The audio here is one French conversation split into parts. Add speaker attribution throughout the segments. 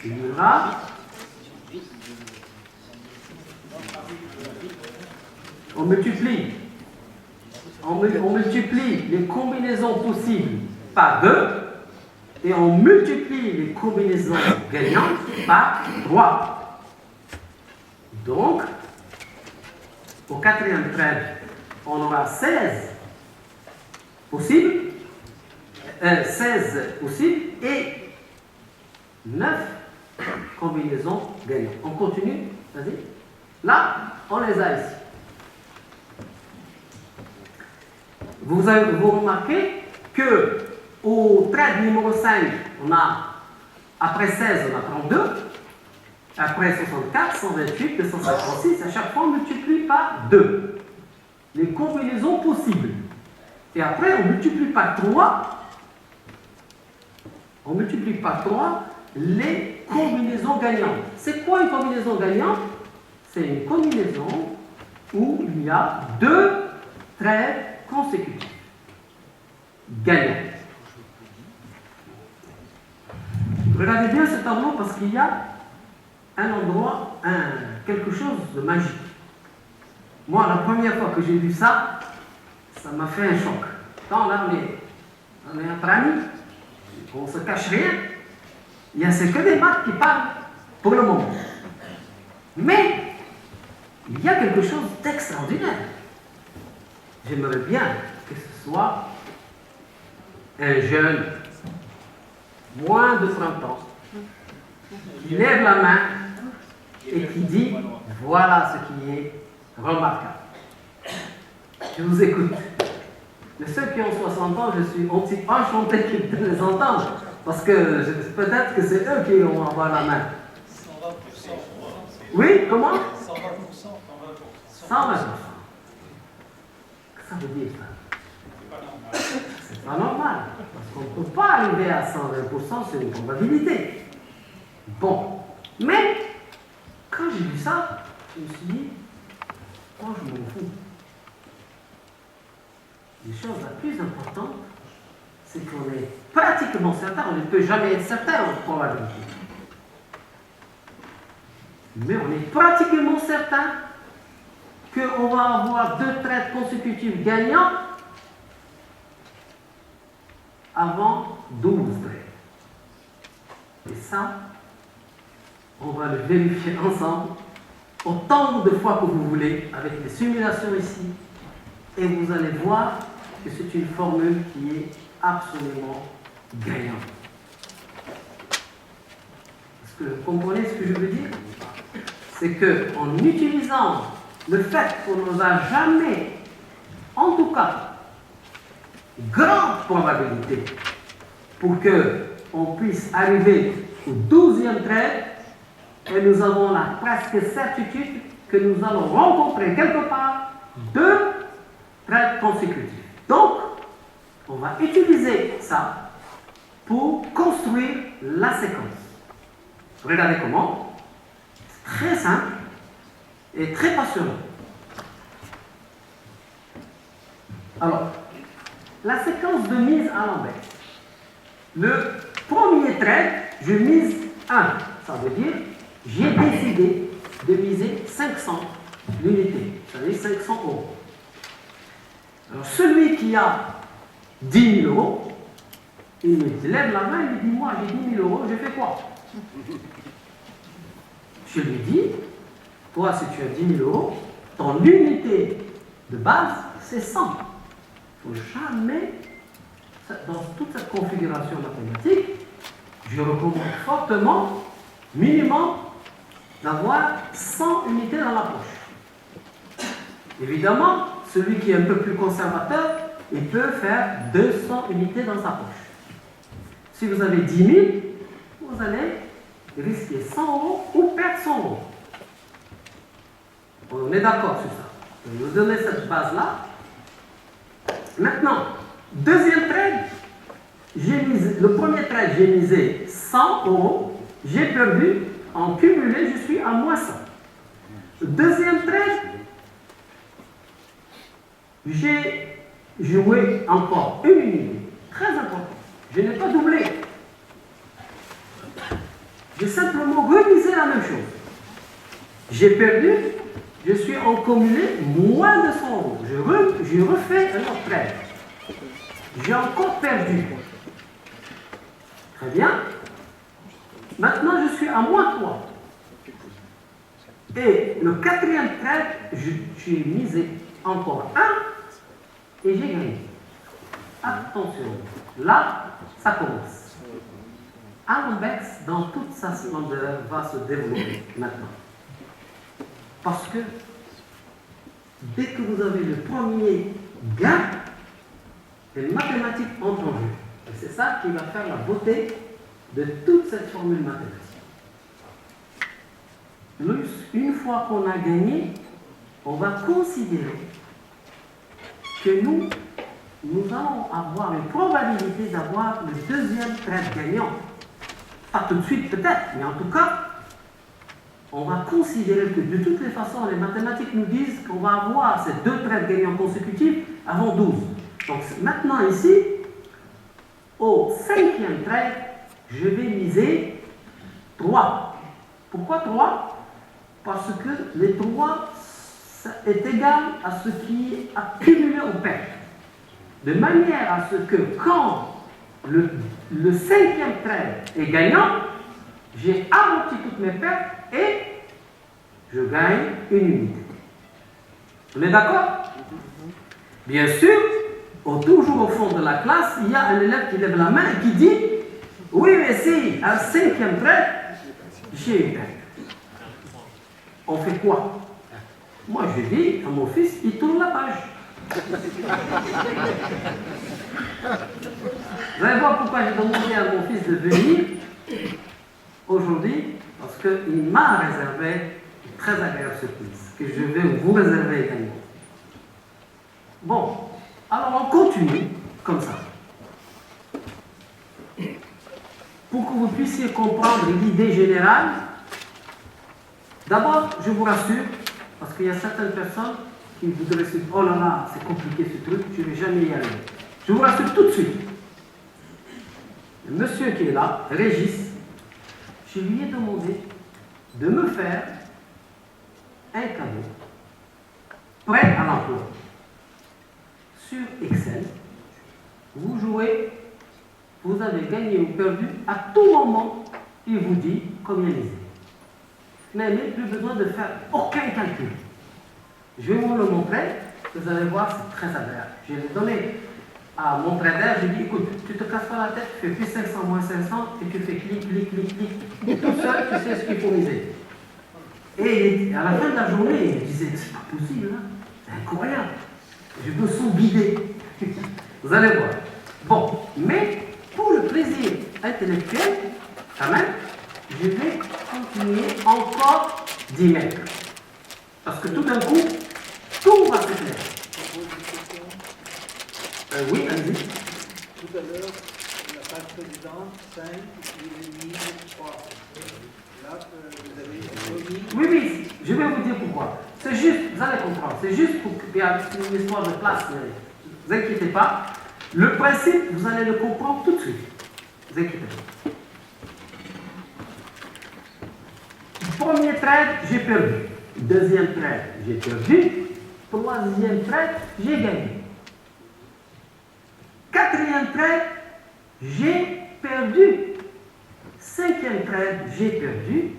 Speaker 1: il y aura on multiplie les combinaisons possibles par 2 et on multiplie les combinaisons gagnantes par 3. Donc, au quatrième trade, on aura 16 possibles et 9 combinaisons gagnantes. On continue, vas-y. Là, on les a ici. Vous remarquez que au trade numéro 5, on a, après 16, on a 32, après 64, 128, 256, à chaque fois on multiplie par 2 les combinaisons possibles. Et après, on multiplie par 3. On multiplie par 3 les combinaisons gagnantes. C'est quoi une combinaison gagnante? C'est une combinaison où il y a 2 trades consécutifs gagnants. Regardez bien ce tableau parce qu'il y a un endroit, quelque chose de magique. Moi, la première fois que j'ai vu ça, ça m'a fait un choc. Quand là, on est entre amis, on ne se cache rien, c'est que des maths qui parlent pour le moment. Mais, il y a quelque chose d'extraordinaire. J'aimerais bien que ce soit un jeune, moins de 30 ans, qui lève la main et qui dit « Voilà ce qui est remarquable ». Je vous écoute. Mais ceux qui ont 60 ans, je suis aussi enchanté de les entendre, parce que peut-être que c'est eux qui vont avoir la main.
Speaker 2: 120%.
Speaker 1: Oui, comment? 120%. 120%.
Speaker 2: 120%.
Speaker 1: Qu'est-ce que ça veut dire ça?
Speaker 2: C'est pas normal.
Speaker 1: C'est pas normal, parce qu'on ne peut pas arriver à 120%, c'est une probabilité. Bon, mais quand j'ai vu ça, je me suis dit, moi je m'en fous. La chose la plus importante, c'est qu'on est pratiquement certain, on ne peut jamais être certain en probabilité. Mais on est pratiquement certain qu'on va avoir 2 trades consécutifs gagnants avant 12 trades. Et ça, on va le vérifier ensemble autant de fois que vous voulez avec les simulations ici. Et vous allez voir que c'est une formule qui est absolument gagnante. Est-ce que vous comprenez ce que je veux dire? C'est qu'en utilisant le fait qu'on ne va jamais, en tout cas, grande probabilité pour qu'on puisse arriver au 12e trade, et nous avons la presque certitude que nous allons rencontrer quelque part 2 trades consécutifs. Donc, on va utiliser ça pour construire la séquence. Regardez comment. C'est très simple et très passionnant. Alors, la séquence de mise à l'envers. Le premier trade, je mise 1. Ça veut dire, j'ai décidé de miser 500 l'unité. Ça veut dire 500 €. Alors, celui qui a 10 000 €, il me lève la main et il dit, moi j'ai 10 000 €, je fais quoi? Je lui dis, toi si tu as 10 000 €, ton unité de base, c'est 100. Il ne faut jamais, dans toute cette configuration mathématique, je recommande fortement, minimum, d'avoir 100 unités dans la poche. Évidemment, celui qui est un peu plus conservateur, il peut faire 200 unités dans sa poche. Si vous avez 10 000, vous allez risquer 100 € ou perdre 100 €. On est d'accord sur ça. Je vais vous donner cette base-là. Maintenant, deuxième trade, le premier trade, j'ai misé 100 €, j'ai perdu, en cumulé, je suis à moins 100. Le deuxième trade, j'ai joué encore une unité, très importante. Je n'ai pas doublé. j'ai simplement remisé la même chose. J'ai perdu, je suis en cumulé moins de 100 euros. Je refais un autre trade. J'ai encore perdu. Très bien. Maintenant, je suis à moins 3. Et le quatrième trade, j'ai misé encore 1 et j'ai gagné. Attention, là, ça commence. Ambex, dans toute sa splendeur, va se développer maintenant. Parce que dès que vous avez le premier gain, les mathématiques entrent en jeu. Et c'est ça qui va faire la beauté de toute cette formule mathématique. Une fois qu'on a gagné, on va considérer que nous allons avoir une probabilité d'avoir le deuxième trade gagnant. Pas tout de suite peut-être, mais en tout cas, on va considérer que de toutes les façons, les mathématiques nous disent qu'on va avoir ces 2 trades gagnants consécutifs avant 12. Donc maintenant ici, au 5e trade, je vais miser 3. Pourquoi 3? Parce que les 3 est égal à ce qui est accumulé aux pertes. De manière à ce que quand le 5e trade est gagnant, j'ai amorti toutes mes pertes et je gagne une unité. On est d'accord? Bien sûr, toujours au fond de la classe, il y a un élève qui lève la main et qui dit « Oui, mais si, à 5e trade, j'ai une perte. » On fait quoi? Moi, je dis à mon fils, il tourne la page. Vous allez voir pourquoi j'ai demandé à mon fils de venir aujourd'hui, parce qu'il m'a réservé une très agréable surprise, que je vais vous réserver également. Bon, alors on continue comme ça. Pour que vous puissiez comprendre l'idée générale, d'abord, je vous rassure, parce qu'il y a certaines personnes qui voudraient se dire « Oh là là, c'est compliqué ce truc, je ne vais jamais y aller. » Je vous rassure tout de suite. Le monsieur qui est là, Régis, je lui ai demandé de me faire un cadeau prêt à l'emploi. Sur Excel, vous jouez, vous avez gagné ou perdu, à tout moment, il vous dit combien miser. Vous n'avez plus besoin de faire aucun calcul. Je vais vous le montrer, vous allez voir, c'est très agréable. Je l'ai donné à mon trader, je lui ai dit, écoute, tu ne te casses pas la tête, tu fais plus 500 moins 500 et tu fais clic, clic, clic, clic. Tout seul, tu sais ce qu'il faut miser. Et à la fin de la journée, il me disait, c'est pas possible, hein? C'est incroyable. Je me sens guidé. Vous allez voir. Bon, mais pour le plaisir intellectuel, quand même, je vais continuer encore 10 mètres. Parce que tout d'un coup, tout va se faire. Oui, allez-y.
Speaker 3: Tout à l'heure, la page précédente, 5, il est mis 3. Là, vous avez remis.
Speaker 1: Oui, oui, je vais vous dire pourquoi. C'est juste, vous allez comprendre, c'est juste pour qu'il y ait une histoire de place. Ne vous inquiétez pas. Le principe, vous allez le comprendre tout de suite. Ne vous inquiétez pas. Premier trade, j'ai perdu. Deuxième trade, j'ai perdu. Troisième trade, j'ai gagné. Quatrième trade, j'ai perdu. Cinquième trade, j'ai perdu.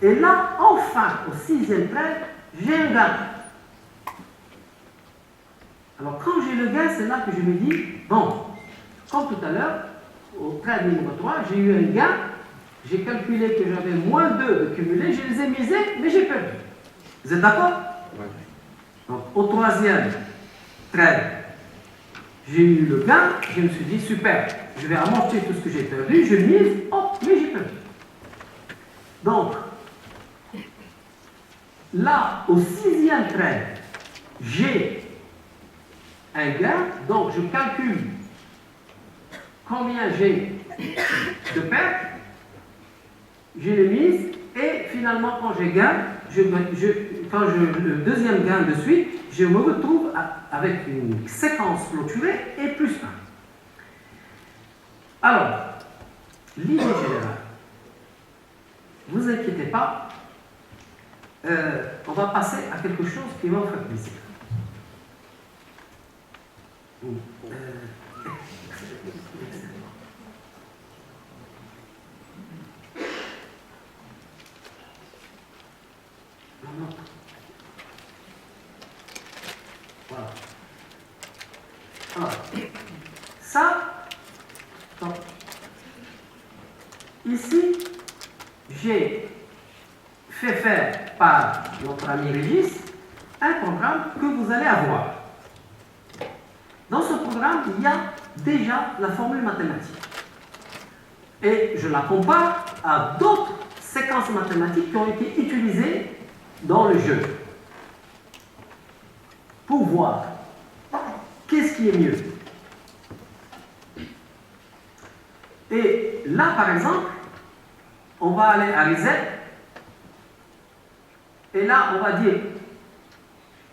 Speaker 1: Et là, enfin, au sixième trade, j'ai un gain. Alors, quand j'ai le gain, c'est là que je me dis, bon, comme tout à l'heure, au trade numéro 3, j'ai eu un gain. J'ai calculé que j'avais moins 2 de cumulé, je les ai misés, mais j'ai perdu. Vous êtes d'accord? Oui. Donc, au troisième trade, j'ai eu le gain, je me suis dit, super, je vais amortir tout ce que j'ai perdu, je mise, oh, mais j'ai perdu. Donc, là, au sixième trade, j'ai un gain, donc je calcule combien j'ai de pertes, je les mise, et finalement, quand j'ai gain, le deuxième gain de suite, je me retrouve avec une séquence clôturée et plus 1. Alors, l'idée générale, pas, on va passer à quelque chose qui va vous faire plaisir. Voilà. Alors, ça, donc, ici, j'ai fait faire par notre ami Régis un programme que vous allez avoir. Dans ce programme, il y a déjà la formule mathématique. Et je la compare à d'autres séquences mathématiques qui ont été utilisées dans le jeu. Pour voir qu'est-ce qui est mieux. Et là, par exemple, on va aller à reset. Et là, on va dire,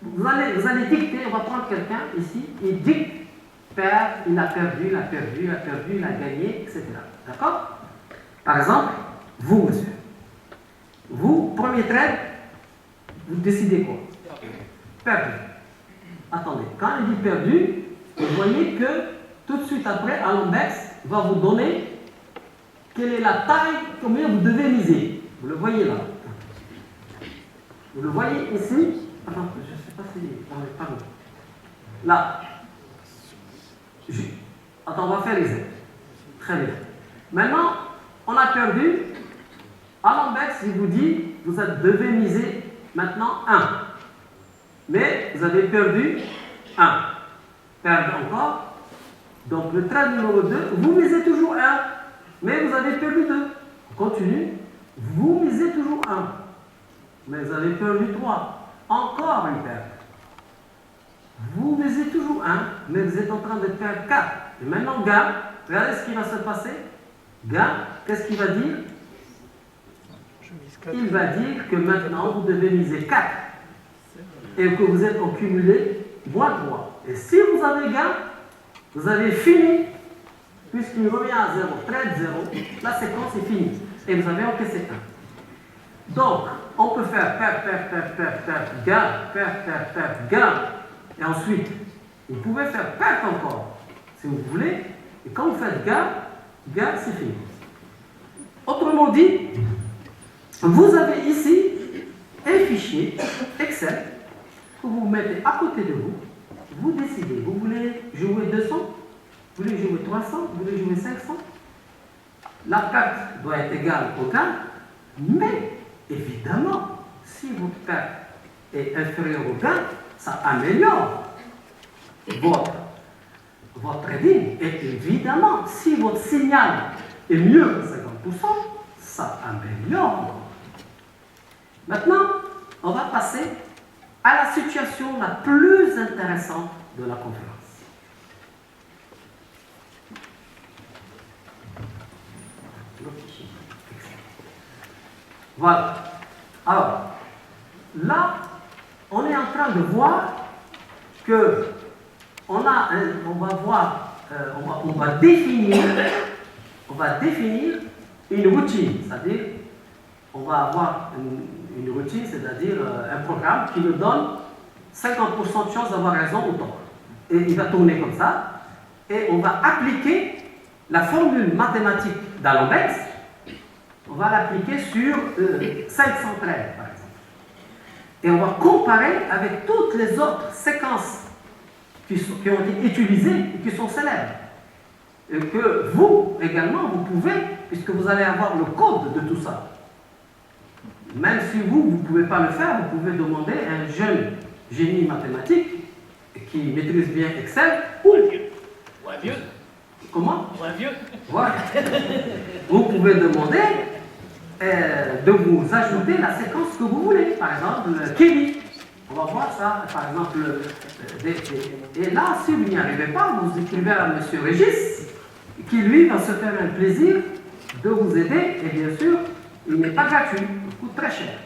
Speaker 1: vous allez dicter, on va prendre quelqu'un ici, il dicte, perd, il a perdu, il a perdu, il a perdu, il a gagné, etc. D'accord? Par exemple, vous, monsieur. Vous, premier trade, vous décidez quoi? Perdu. Attendez, quand il dit perdu, vous voyez que tout de suite après, Alambex va vous donner quelle est la taille, combien vous devez miser. Vous le voyez là. Vous le voyez ici. Attends, je ne sais pas si... Pardon. Là. Attends, on va faire les aides. Très bien. Maintenant, on a perdu. Alambex, il vous dit, vous devez miser maintenant 1. Mais vous avez perdu 1. Perdre encore. Donc le trade numéro 2, vous misez toujours 1. Mais vous avez perdu 2. On continue. Vous misez toujours 1. Mais vous avez perdu 3. Encore une perte. Vous misez toujours 1. Mais vous êtes en train de perdre 4. Et maintenant, gain, regardez ce qui va se passer. Gain, qu'est-ce qu'il va dire? Il va dire que maintenant, vous devez miser 4. Et que vous êtes en cumulé moins 3. Et si vous avez gain, vous avez fini, puisqu'il revient à 0, trade 0, la séquence est finie. Et vous avez encaissé 1. Donc, on peut faire perte, gain, perte, gain. Et ensuite, vous pouvez faire perte encore, si vous voulez. Et quand vous faites gain, c'est fini. Autrement dit, vous avez ici un fichier Excel que vous mettez à côté de vous. Vous décidez, vous voulez jouer 200, vous voulez jouer 300, vous voulez jouer 500. La perte doit être égale au gain, mais évidemment, si votre perte est inférieure au gain, ça améliore votre trading. Et évidemment, si votre signal est mieux que 50%, ça améliore encore. Maintenant, on va passer à la situation la plus intéressante de la conférence. Voilà. Alors, là, on est en train de voir que on va définir une routine, c'est-à-dire on va avoir une routine, c'est-à-dire un programme qui nous donne 50% de chance d'avoir raison ou tort. Et il va tourner comme ça, et on va appliquer la formule mathématique d'Alambex, on va l'appliquer sur 513 par exemple. Et on va comparer avec toutes les autres séquences qui ont été utilisées et qui sont célèbres. Et que vous, également, vous pouvez, puisque vous allez avoir le code de tout ça. Même si vous ne pouvez pas le faire, vous pouvez demander à un jeune génie mathématique qui maîtrise bien Excel ou
Speaker 2: un vieux.
Speaker 1: Comment?
Speaker 2: Ou un vieux.
Speaker 1: Voilà. Vous pouvez demander de vous ajouter la séquence que vous voulez. Par exemple, Kelly. On va voir ça. Par exemple, et là, si vous n'y arrivez pas, vous écrivez à M. Régis, qui lui va se faire un plaisir de vous aider. Et bien sûr, il n'est pas gratuit, il coûte très cher.